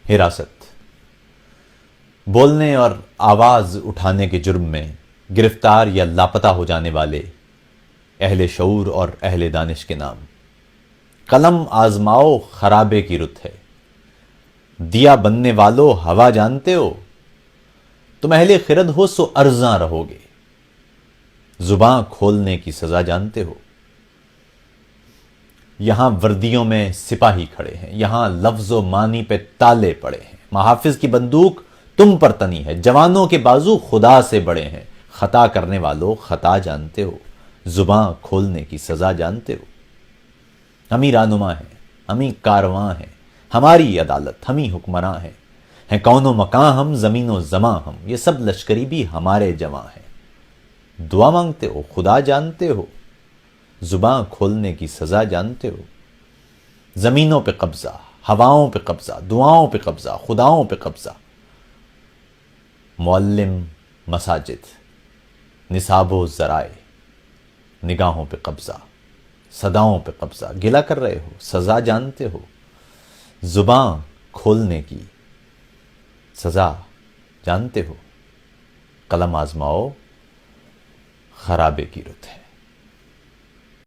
حراست، بولنے اور آواز اٹھانے کے جرم میں گرفتار یا لاپتہ ہو جانے والے اہل شعور اور اہل دانش کے نام۔ قلم آزماؤ خرابے کی رت ہے، دیا بننے والو ہوا جانتے ہو، تم اہل خرد ہو سو ارزاں رہو گے، زباں کھولنے کی سزا جانتے ہو۔ یہاں وردیوں میں سپاہی کھڑے ہیں، یہاں لفظ و معنی پہ تالے پڑے ہیں، محافظ کی بندوق تم پر تنی ہے، جوانوں کے بازو خدا سے بڑے ہیں، خطا کرنے والوں خطا جانتے ہو، زباں کھولنے کی سزا جانتے ہو۔ ہم ہی رہنما ہیں، ہم ہی کارواں ہیں، ہماری عدالت، ہم ہی حکمراں ہیں کون و مکاں ہم، زمین و زماں ہم، یہ سب لشکری بھی ہمارے جواں ہیں۔ دعا مانگتے ہو خدا جانتے ہو، زباں کھولنے کی سزا جانتے ہو۔ زمینوں پہ قبضہ، ہواؤں پہ قبضہ، دعاؤں پہ قبضہ، خداؤں پہ قبضہ، معلم مساجد، نصاب و ذرائع، نگاہوں پہ قبضہ، صداؤں پہ قبضہ، گلہ کر رہے ہو، سزا جانتے ہو، زباں کھولنے کی سزا جانتے ہو۔ قلم آزماؤ خرابے کی رت ہے۔